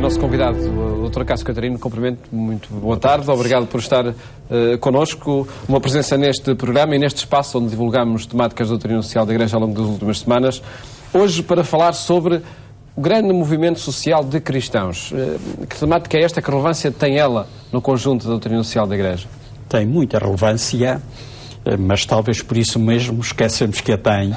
é nosso convidado, o Dr. Cássio Catarino. Cumprimento, muito boa tarde, obrigado por estar connosco. Uma presença neste programa e neste espaço onde divulgamos temáticas da doutrina social da Igreja ao longo das últimas semanas. Hoje para falar sobre o grande movimento social de cristãos. Que temática é esta? Que relevância tem ela no conjunto da doutrina social da Igreja? Tem muita relevância, mas talvez por isso mesmo esquecemos que a tem.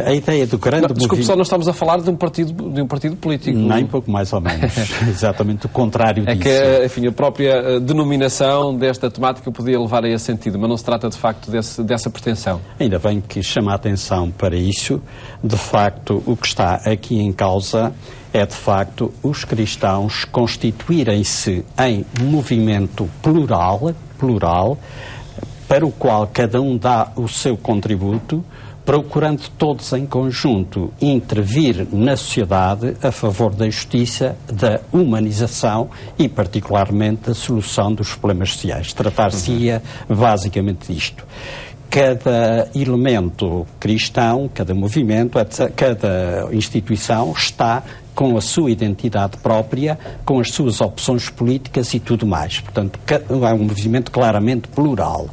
A ideia do grande movimento... Desculpe, só não estamos a falar de um partido político. Nem pouco mais ou menos. Exatamente o contrário disso. É que, enfim, a própria denominação desta temática podia levar a esse sentido, mas não se trata de facto dessa pretensão. Ainda bem que chama a atenção para isso. De facto, o que está aqui em causa é, de facto, os cristãos constituírem-se em movimento plural, para o qual cada um dá o seu contributo, procurando todos em conjunto intervir na sociedade a favor da justiça, da humanização e, particularmente, da solução dos problemas sociais. Tratar-se-ia basicamente disto. Cada elemento cristão, cada movimento, cada instituição está com a sua identidade própria, com as suas opções políticas e tudo mais. Portanto, é um movimento claramente plural.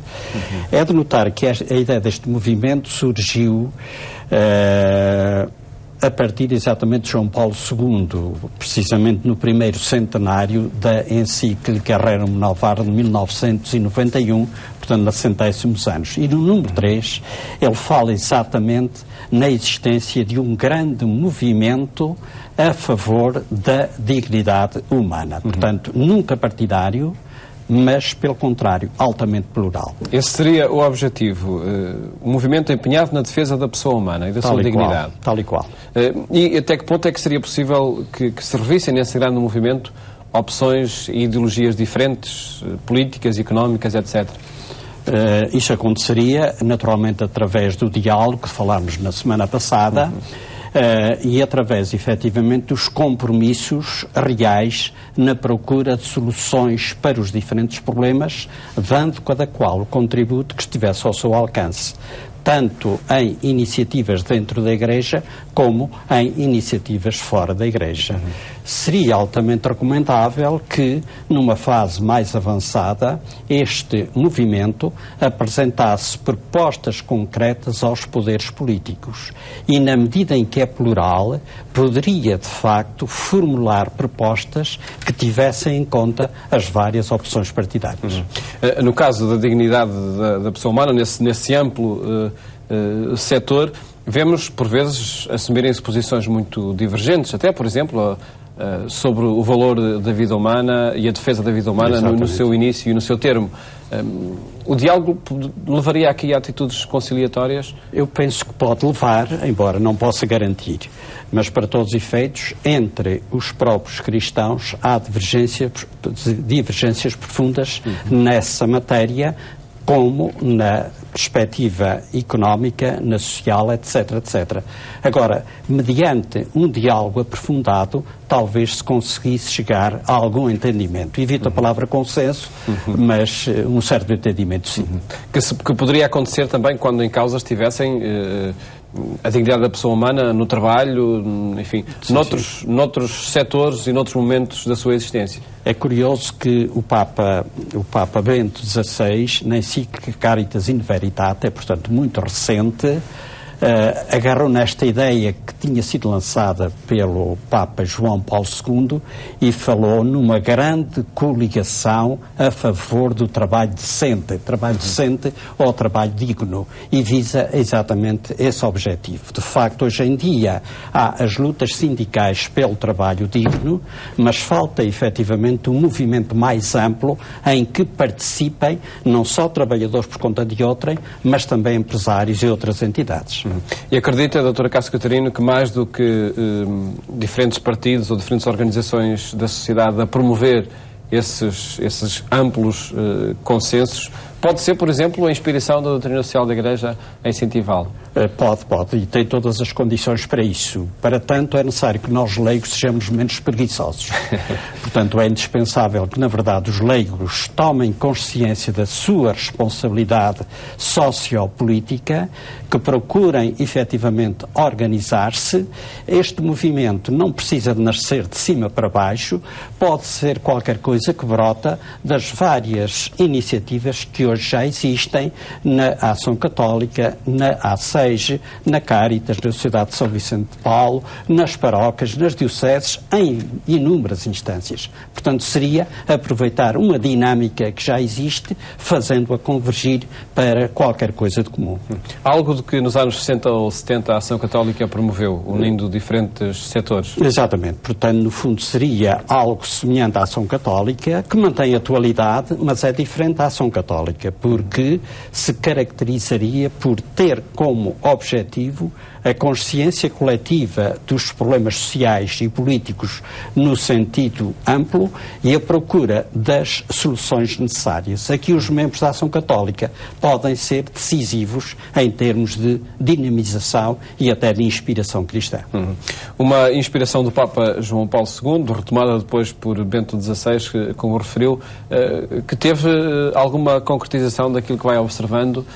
É de notar que a ideia deste movimento surgiu a partir exatamente de João Paulo II, precisamente no primeiro centenário da encíclica Rerum Novarum de 1991, portanto, nos 100º anos. E no número 3, ele fala exatamente na existência de um grande movimento a favor da dignidade humana. Portanto, nunca partidário, mas, pelo contrário, altamente plural. Esse seria o objetivo, um movimento empenhado na defesa da pessoa humana e da sua dignidade. Tal e qual. E até que ponto é que seria possível que servissem nesse grande movimento opções e ideologias diferentes, políticas, económicas, etc.? Isso aconteceria, naturalmente, através do diálogo que falámos na semana passada, e através, efetivamente, dos compromissos reais na procura de soluções para os diferentes problemas, dando cada qual o contributo que estivesse ao seu alcance, tanto em iniciativas dentro da Igreja como em iniciativas fora da Igreja. Seria altamente recomendável que, numa fase mais avançada, este movimento apresentasse propostas concretas aos poderes políticos e, na medida em que é plural, poderia, de facto, formular propostas que tivessem em conta as várias opções partidárias. No caso da dignidade da pessoa humana, nesse amplo setor, vemos, por vezes, assumirem-se posições muito divergentes, até, por exemplo, sobre o valor da vida humana e a defesa da vida humana no seu início e no seu termo. O diálogo levaria aqui a atitudes conciliatórias? Eu penso que pode levar, embora não possa garantir, mas para todos os efeitos, entre os próprios cristãos há divergências profundas nessa matéria, como na perspectiva económica, na social, etc., etc. Agora, mediante um diálogo aprofundado, talvez se conseguisse chegar a algum entendimento. Evito a palavra consenso, mas um certo entendimento, sim. Que poderia acontecer também quando em causa estivessem a dignidade da pessoa humana no trabalho, enfim, noutros setores e noutros momentos da sua existência. É curioso que o Papa Bento XVI, na encíclica Caritas in Veritate, é portanto muito recente, agarrou nesta ideia que tinha sido lançada pelo Papa João Paulo II e falou numa grande coligação a favor do trabalho decente ou trabalho digno, e visa exatamente esse objetivo. De facto, hoje em dia há as lutas sindicais pelo trabalho digno, mas falta efetivamente um movimento mais amplo em que participem não só trabalhadores por conta de outrem, mas também empresários e outras entidades. E acredita, doutora Cássio Catarino, que mais do que diferentes partidos ou diferentes organizações da sociedade a promover esses amplos consensos, pode ser, por exemplo, a inspiração da doutrina social da Igreja a incentivá-lo? Pode, e tem todas as condições para isso. Para tanto, é necessário que nós, leigos, sejamos menos preguiçosos. Portanto, é indispensável que, na verdade, os leigos tomem consciência da sua responsabilidade sociopolítica, que procurem, efetivamente, organizar-se. Este movimento não precisa de nascer de cima para baixo, pode ser qualquer coisa que brota das várias iniciativas que hoje já existem na Ação Católica, na ASEIGE, na Cáritas, na Sociedade de São Vicente de Paulo, nas paróquias, nas dioceses, em inúmeras instâncias. Portanto, seria aproveitar uma dinâmica que já existe, fazendo-a convergir para qualquer coisa de comum. Algo do que nos anos 60 ou 70 a Ação Católica promoveu, unindo diferentes setores. Exatamente. Portanto, no fundo, seria algo semelhante à Ação Católica, que mantém atualidade, mas é diferente da Ação Católica, porque se caracterizaria por ter como objetivo a consciência coletiva dos problemas sociais e políticos no sentido amplo e a procura das soluções necessárias. Aqui os membros da Ação Católica podem ser decisivos em termos de dinamização e até de inspiração cristã. Uma inspiração do Papa João Paulo II, retomada depois por Bento XVI, como referiu, que teve alguma concretização daquilo que vai observando,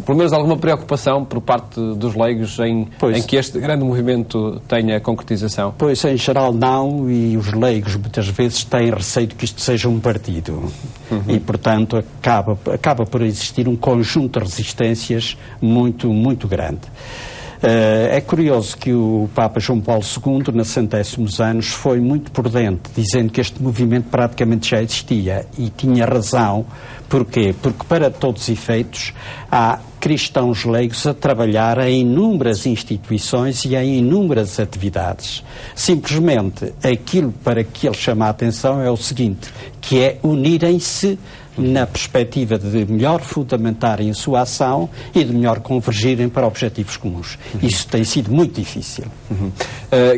pelo menos alguma preocupação por parte dos leigos em que este grande movimento tenha concretização? Pois, em geral não, e os leigos muitas vezes têm receio de que isto seja um partido. E, portanto, acaba por existir um conjunto de resistências muito, muito grande. É curioso que o Papa João Paulo II, nos 60º anos, foi muito prudente, dizendo que este movimento praticamente já existia, e tinha razão. Porquê? Porque, para todos os efeitos, há cristãos leigos a trabalhar em inúmeras instituições e em inúmeras atividades. Simplesmente, aquilo para que ele chama a atenção é o seguinte, que é unirem-se na perspectiva de melhor fundamentarem a sua ação e de melhor convergirem para objetivos comuns. Isso tem sido muito difícil.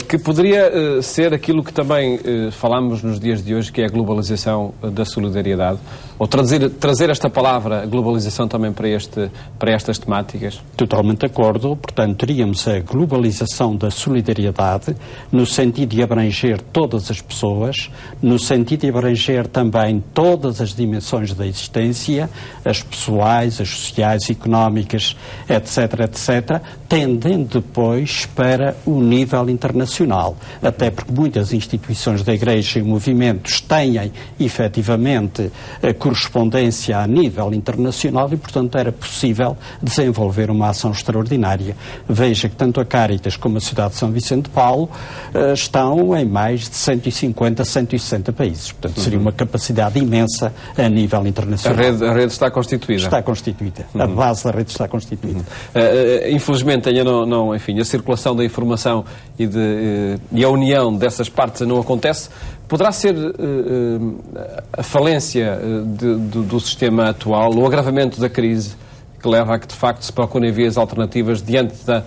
Que poderia ser aquilo que também falamos nos dias de hoje, que é a globalização da solidariedade, ou trazer esta palavra globalização também para estas temáticas? Totalmente de acordo. Portanto, teríamos a globalização da solidariedade no sentido de abranger todas as pessoas, no sentido de abranger também todas as dimensões da existência, as pessoais, as sociais, económicas, etc., etc., tendendo depois para o nível internacional. Até porque muitas instituições da Igreja e movimentos têm, efetivamente, a correspondência a nível internacional e, portanto, era possível desenvolver uma ação extraordinária. Veja que tanto a Cáritas como a Sociedade de São Vicente de Paulo estão em mais de 150, 160 países. Portanto, seria uma capacidade imensa a nível internacional. A rede está constituída? Está constituída. A base da rede está constituída. Infelizmente, ainda não, enfim, a circulação da informação e a união dessas partes não acontece. Poderá ser a falência do sistema atual, o agravamento da crise, que leva a que, de facto, se procurem vias alternativas diante da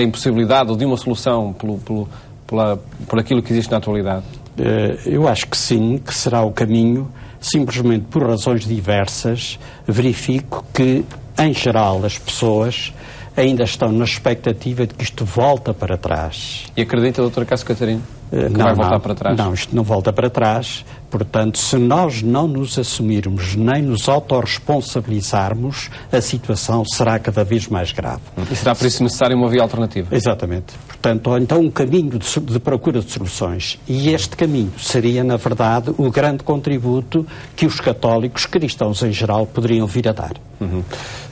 impossibilidade ou de uma solução por aquilo que existe na atualidade? Eu acho que sim, que será o caminho. Simplesmente por razões diversas, verifico que, em geral, as pessoas ainda estão na expectativa de que isto volta para trás. E acredita, Dr. Cássio Catarino, que vai voltar para trás? Não, isto não volta para trás. Portanto, se nós não nos assumirmos nem nos autorresponsabilizarmos, a situação será cada vez mais grave. E será por isso necessária uma via alternativa? Exatamente. Portanto, então um caminho de procura de soluções. E este caminho seria, na verdade, o grande contributo que os católicos, cristãos em geral, poderiam vir a dar.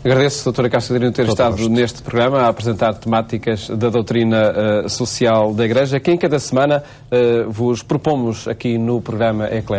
Agradeço, Dra. Cássio Catarino, ter estado neste programa a apresentar temáticas da doutrina social da Igreja, que em cada semana vos propomos aqui no programa Eclésia.